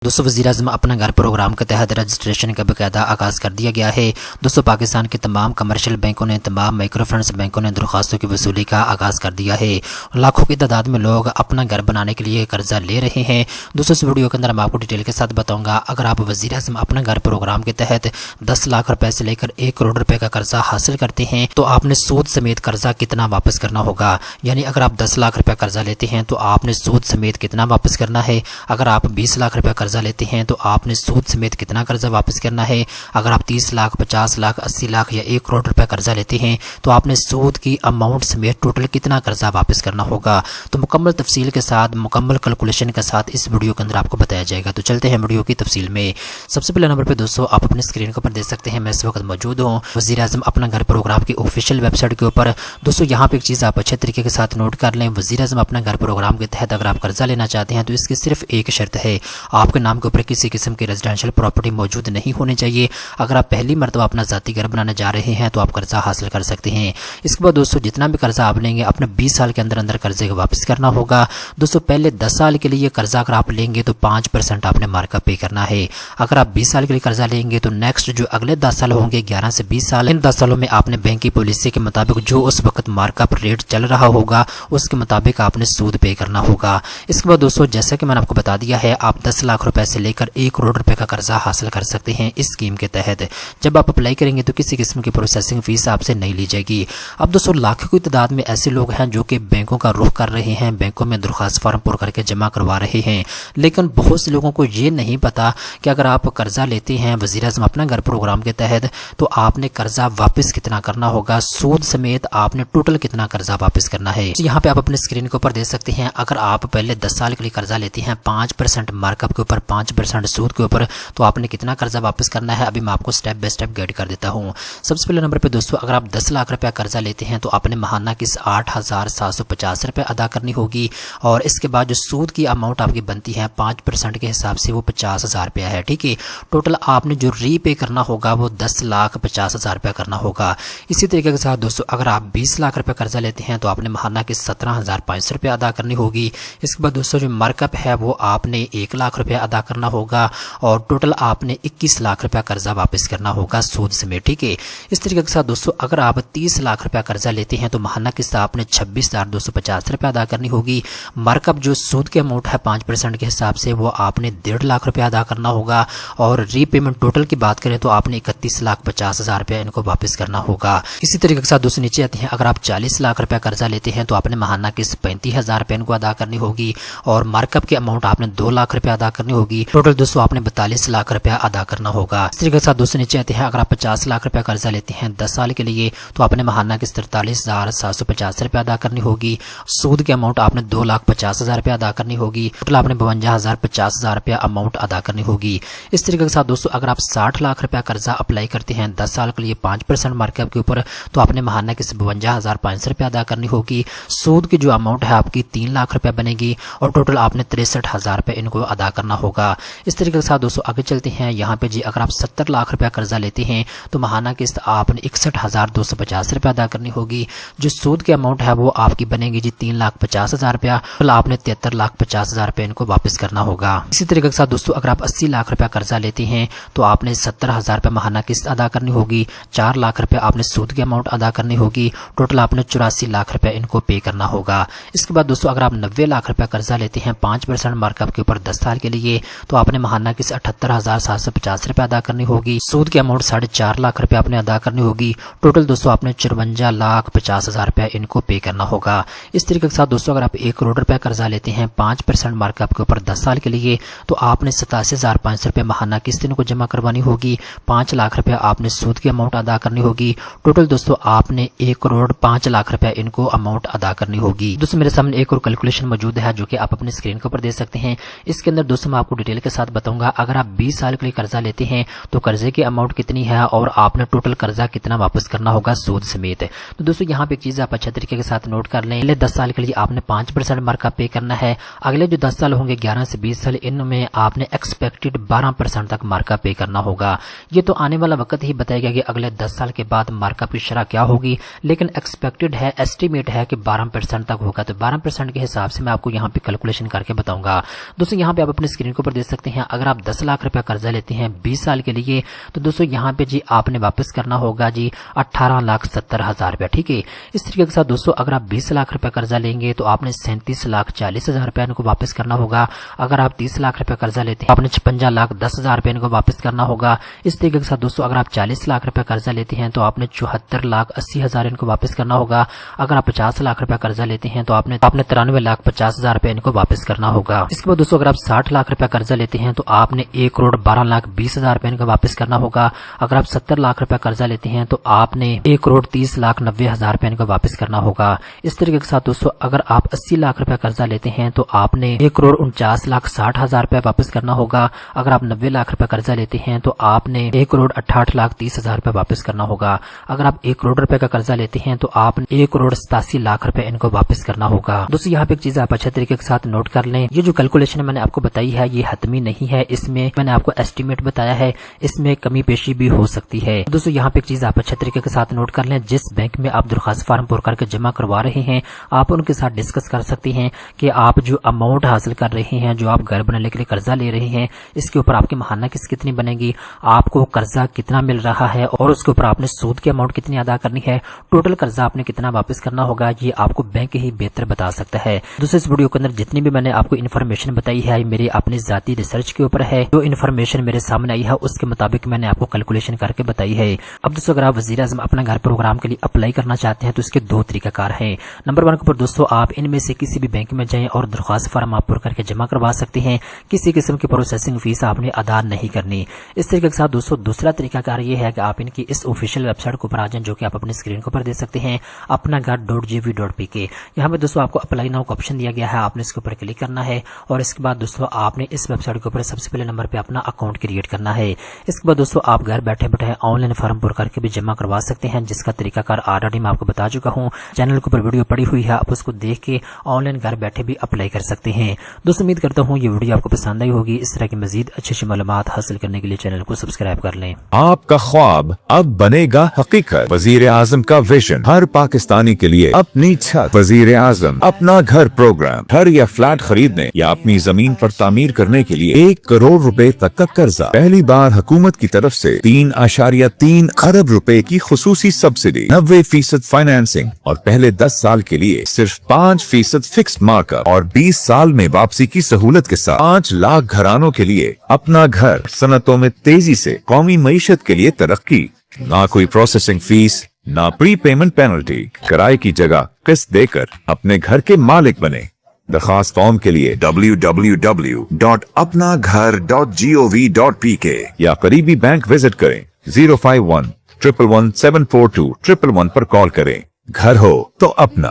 दोस्तों वज़ीर-ए-आज़म अपना घर प्रोग्राम के तहत रजिस्ट्रेशन का बाकायदा आगाज़ कर दिया गया है। दोस्तों पाकिस्तान के तमाम कमर्शियल बैंकों ने, तमाम माइक्रो फाइनेंस बैंकों ने दरख्वास्तों की वसूली का आगाज़ कर दिया है। लाखों की तादाद में लोग अपना घर बनाने के लिए कर्जा ले रहे हैं। दोस्तों इस वीडियो के अंदर मैं आपको डिटेल के साथ बताऊंगा, अगर आप वज़ीर-ए-आज़म अपना घर प्रोग्राम के तहत 10 लाख रुपए से लेकर 1 करोड़ रुपए का कर्जा हासिल करते हैं तो आपने सूद समेत कर्जा कितना वापस करना होगा। यानी अगर आप 10 लाख रुपए कर्जा लेते हैं तो आपने सूद समेत कितना वापस करना है। अगर आप 20 लाख रुपए कर्जा लेते हैं तो आपने सूद समेत कितना कर्जा वापस करना है। अगर आप 30 लाख, 50 लाख, 80 लाख या 1 करोड़ रुपए कर्जा लेते हैं तो आपने सूद की अमाउंट समेत टोटल कितना कर्जा वापस करना होगा। तो मुकम्मल तफसील के साथ, मुकम्मल कैलकुलेशन के साथ इस वीडियो के अंदर आपको बताया जाएगा। तो चलते हैं वीडियो की तफसील में। सबसे पहले नंबर पर दोस्तों आप अपने स्क्रीन के ऊपर देख सकते हैं, मैं इस वक्त मौजूद हूँ वज़ीर-ए-आज़म अपना घर प्रोग्राम की ऑफिशियल वेबसाइट के ऊपर। दोस्तों यहाँ पे एक चीज़ आप अच्छे तरीके के साथ नोट कर लें, वज़ीर-ए-आज़म अपना घर प्रोग्राम के तहत अगर आप कर्जा लेना चाहते हैं तो इसकी सिर्फ एक शर्त है, आपके नाम के ऊपर किसी किस्म की रेजिडेंशियल प्रॉपर्टी मौजूद नहीं होनी चाहिए। अगर आप पहली मरतबा अपना ज़ाती घर बनाने जा रहे हैं तो आप कर्जा हासिल कर सकते हैं। इसके बाद दोस्तों जितना भी कर्जा आप लेंगे अपने 20 साल के अंदर अंदर कर्जे को वापस करना होगा। दोस्तों पहले 10 साल के लिए कर्जा अगर आप लेंगे तो 5% आपने मार्कअप पे करना है। अगर आप 20 साल के लिए कर्जा लेंगे तो नेक्स्ट जो अगले 10 साल होंगे, 11 से 20 साल, इन 10 सालों में आपने बैंक की पॉलिसी के मुताबिक जो उस वक्त मार्कअप रेट चल रहा होगा उसके मुताबिक आपने सूद पे करना होगा। इसके बाद दोस्तों जैसा कि मैंने आपको बता दिया है, आप 10 लाख रुपए से लेकर 1 करोड़ रुपए का कर्जा हासिल कर सकते हैं इस स्कीम के तहत। जब आप अप्लाई करेंगे तो किसी किस्म की प्रोसेसिंग फीस आपसे नहीं ली जाएगी। अब दोस्तों लाखों की तादाद में ऐसे लोग हैं जो कि बैंकों का रुख कर रहे हैं, बैंकों में दरख्वास्त फार्म पुर करके जमा करवा रहे हैं, लेकिन बहुत से लोगों को ये नहीं पता कि अगर आप कर्जा लेते हैं वज़ीर-ए-आज़म अपना घर प्रोग्राम के तहत तो आपने कर्जा वापस कितना करना होगा, सूद समेत आपने टोटल कितना कर्जा वापस करना है। तो यहाँ पे आप अपने स्क्रीन के ऊपर देख सकते हैं, अगर आप पहले 10 साल के लिए कर्जा लेते हैं 5% मार्कअप के ऊपर, 5% सूद के ऊपर, तो आपने कितना कर्जा वापस करना है अभी मैं आपको स्टेप बाय स्टेप गाइड कर देता हूँ। सबसे पहले नंबर पे दोस्तों अगर आप 10 लाख रुपया कर्जा लेते हैं तो आपने महाना किस 8,750 रुपये अदा करनी होगी और इसके बाद जो सूद की अमाउंट आपकी बनती है 5% के हिसाब से वो 50,000 रुपया है। ठीक है, टोटल आपने जो रीपे करना होगा वो 10,50,000 रुपया करना होगा। इसी तरीके के साथ दोस्तों अगर आप 20 लाख रुपये कर्जा लेते हैं तो आपने महाना के 17,500 रुपये अदा करनी होगी। इसके बाद दोस्तों जो मार्कअप है वो आपने 1 लाख रुपया अदा करना होगा और टोटल आपने 21 लाख रुपया कर्जा वापस करना होगा सूद समेत। ठीक है, इस तरीके के साथ दोस्तों अगर आप 30 लाख रुपया कर्जा लेते हैं तो महाना किस्त आपने 26,250 रुपया अदा करनी होगी। मार्कअप जो सूद की अमाउंट है 5% के हिसाब से वो आपने 1.5 लाख रुपया अदा करना होगा और रीपेमेंट टोटल की बात करें तो आपने 31,50,000 रुपया इनको वापस करना होगा। इसी तरीके के साथ दोस्तों नीचे आते हैं, अगर आप 40 लाख रुपया कर्जा लेते हैं तो आपने महाना किस्त 35,000 रुपये इनको अदा करनी होगी और मार्कअप की अमाउंट आपने 2 लाख रुपया अदा करनी होगी। टोटल दोस्तों आपने 42 लाख रुपया अदा करना होगा। इस तरीके के साथ दोस्तों नीचे आते हैं, अगर आप 50 लाख रुपया कर्जा लेते हैं 10 साल के लिए तो आपने महाना किस्त 43,750 रुपया अदा करनी होगी। सूद की अमाउंट आपने 2,50,000 रुपया अदा करनी होगी। टोटल आपने 52,50,000 रुपया अमाउंट अदा करनी होगी। इस तरीके के साथ दोस्तों अगर आप 60 लाख रुपया कर्जा अप्लाई करते हैं 10 साल के लिए 5% मार्कअप के ऊपर तो आपने महाना किस्त 52,500 रुपया अदा करनी होगी। सूद की जो अमाउंट है आपकी 3 लाख रुपया बनेगी और टोटल आपने 63,000 रुपये इनको अदा करना होगा। इस तरीके के साथ दोस्तों आगे चलते हैं, यहाँ पे जी अगर आप 70 लाख रुपया कर्जा लेते हैं तो महाना किस्त आपने 61,250 रुपया अदा करनी होगी। जो सूद की अमाउंट है वो आपकी बनेगी जी 3,50,000 रुपया, टोटल आपने 73,50,000 रुपये इनको वापस करना होगा। इसी तरीके के साथ दोस्तों अगर आप 80 लाख रुपया कर्जा लेते हैं तो आपने 70,000 रुपये महाना किस्त अदा करनी होगी। 4 लाख रुपया आपने सूद की अमाउंट अदा करनी होगी। टोटल आपने 84 लाख रुपया इनको पे करना होगा। इसके बाद दोस्तों अगर आप 90 लाख रुपया कर्जा लेते हैं 5% मार्कअप के ऊपर 10 साल के लिए तो आपने महाना किस्त 78,750 रुपया अदा करनी होगी। सूद की अमाउंट 4.5 लाख रुपया आपने अदा करनी होगी। टोटल दोस्तों आपने 54,50,000 रुपया इनको पे करना होगा। इस तरीके के साथ दोस्तों अगर आप 1 करोड़ रुपया कर्जा लेते हैं 5% मार्कअप के ऊपर 10 साल के लिए तो आपने 87,500 रुपया महाना किस्त इनको जमा करवानी होगी। 5 लाख रुपया आपने सूद की अमाउंट अदा करनी होगी। टोटल दोस्तों आपने 1 करोड़ 5 लाख रुपया इनको अमाउंट अदा करनी होगी। दोस्तों मेरे सामने एक और कैलकुलेशन मौजूद है जो कि आप अपने स्क्रीन के ऊपर देख सकते हैं। इसके अंदर दोस्तों मैं आपको डिटेल के साथ बताऊंगा, अगर आप 20 साल के लिए कर्जा लेते हैं तो कर्जे की अमाउंट कितनी है और आपने टोटल कर्जा कितना वापस करना होगा सूद समेत। तो दोस्तों यहाँ पे एक चीज आप अच्छे तरीके के साथ नोट कर लें, पहले 10 साल के लिए आपने 5% मार्कअप पे करना है। अगले जो 10 साल होंगे 11 से 20 साल, इनमें आपने एक्सपेक्टेड 12% तक मार्कअप पे करना होगा। ये तो आने वाला वक्त ही बताएगा कि अगले 10 साल के बाद मार्कअप की शरह क्या होगी, लेकिन एक्सपेक्टेड है, एस्टिमेट है कि 12% तक होगा। तो 12% के हिसाब से मैं आपको यहाँ पे कैलकुलेशन करके बताऊंगा। दोस्तों यहाँ पे आप अपने स्क्रीन स्क्रीन के ऊपर देख सकते हैं। अगर आप 10 लाख रुपया कर्जा लेते हैं 20 साल के लिए तो दोस्तों यहाँ पे जी आपने वापस करना होगा जी 18,70,000 रुपया। ठीक है, इस तरीके के साथ दोस्तों अगर आप 20 लाख रुपया कर्जा लेंगे तो आपने 37,40,000 रुपया इनको वापस करना होगा। अगर आप 30 लाख रुपया कर्जा लेते हैं आपने 56,10,000 रुपया इनको वापस करना होगा। इस तरीके के साथ दोस्तों अगर आप 40 लाख रुपया कर्जा लेते हैं तो आपने 74,80,000 इनको वापस करना होगा। अगर आप 50 लाख रुपया कर्जा लेते हैं तो आपने 93,50,000 रुपया इनको वापस करना होगा। इसके बाद दोस्तों अगर आप 60 लाख रुपया कर्जा लेते हैं तो आपने 1,12,20,000 रुपया इनको वापस करना होगा। अगर आप 70 लाख रुपया कर्जा लेते हैं तो आपने 1,30,90,000 रुपया इनको वापस करना होगा। इस तरीके के साथ दोस्तों अगर आप 80 लाख रुपया कर्जा लेते हैं तो आपने 1,49,60,000 रुपया वापस करना होगा। अगर आप 90 लाख रुपया कर्जा लेते हैं तो आपने 1,68,30,000 रुपया वापस करना होगा। अगर आप 1 करोड़ रुपए का कर्जा लेते हैं तो आपने 1,87,00,000 रुपए इनको वापस करना होगा। दोस्तों यहाँ पे एक चीज आप अच्छे तरीके के साथ नोट कर लें, ये जो कैलकुलेशन मैंने आपको बताई है ये हतमी नहीं है, इसमें मैंने आपको एस्टीमेट बताया है, इसमें कमी पेशी भी हो सकती है। दोस्तों यहाँ पे एक चीज आप अच्छे तरीके के साथ नोट कर लें, जिस बैंक में आप दरखास्त फॉर्म पूरा करके जमा करवा रहे हैं आप उनके साथ डिस्कस कर सकते हैं कि आप जो अमाउंट हासिल कर रहे हैं, जो आप घर बनाने के लिए कर्जा ले रहे हैं, इसके ऊपर आपकी महाना कितनी बनेगी, आपको कर्जा कितना मिल रहा है और उसके ऊपर आपने सूद की अमाउंट कितनी अदा करनी है, टोटल कर्जा आपने कितना वापस करना होगा, ये आपको बैंक ही बेहतर बता सकता है। दोस्तों इस वीडियो के अंदर जितनी भी मैंने आपको इन्फॉर्मेशन बताई है मेरी अपनी जाती रिसर्च के ऊपर है, जो इन्फॉर्मेशन मेरे सामने आई है उसके मुताबिक मैंने आपको कैलकुलेशन करके बताई है। अब दोस्तों अगर आप वज़ीर आज़म अपना घर प्रोग्राम के लिए अप्लाई करना चाहते हैं तो इसके 2 तरीकाकार हैं। नंबर 1 के ऊपर दोस्तों आप इनमें से किसी भी बैंक में जाएं और दरख्वास्त फॉर्म आप पूरा करके जमा करवा सकते हैं, किसी किस्म की प्रोसेसिंग फीस आपने अदा नहीं करनी। इस तरीके के साथ दोस्तों दूसरा तरीकाकार ये है कि आप इनकी इस ऑफिशियल वेबसाइट के ऊपर आ जाएं, जो कि आप अपनी स्क्रीन के ऊपर देख सकते हैं, अपना घर .gv.pk। यहाँ पे दोस्तों आपको अप्लाई नाउ का ऑप्शन दिया गया है, आपने इसके ऊपर क्लिक करना है और इसके बाद दोस्तों आपने इस वेबसाइट के ऊपर सबसे पहले नंबर पे अपना अकाउंट क्रिएट करना है। इसके बाद दोस्तों आप घर बैठे बैठे ऑनलाइन फॉर्म पूरा करके भी जमा करवा सकते हैं, जिसका तरीकाकार ऑलरेडी मैं आपको बता चुका हूँ, चैनल के ऊपर वीडियो पड़ी हुई है, आप उसको देख के ऑनलाइन घर बैठे भी अप्लाई कर सकते हैं। दोस्तों उम्मीद करता हूँ ये वीडियो आपको पसंद आई होगी। इस तरह की मजीद अच्छी मालूमात हासिल करने के लिए चैनल को सब्सक्राइब कर लें। आपका ख्वाब अब बनेगा हकीकत। वजीर आजम का विजन हर पाकिस्तानी के लिए अपनी छत। वजीर आजम अपना घर प्रोग्राम, घर या फ्लैट खरीदने या अपनी जमीन पर तामीर करने के लिए 1 करोड़ रुपए तक का कर्जा। पहली बार हुकूमत की तरफ से 3.3 अरब रुपए की खुसूसी सब्सिडी, 90% फाइनेंसिंग और पहले 10 साल के लिए सिर्फ 5% फिक्स्ड मार्कअप और 20 साल में वापसी की सहूलत के साथ 5 लाख घरानों के लिए अपना घर। सनतों में तेजी से कौमी मईशत के लिए तरक्की, ना कोई प्रोसेसिंग फीस, ना प्री पेमेंट पेनल्टी। किराए की जगह किस्त देकर अपने घर के मालिक बने। दरखास्त फॉर्म के लिए www.apnaghar.gov.pk या करीबी बैंक विजिट करें। 051-111-742-111 पर कॉल करें। घर हो तो अपना।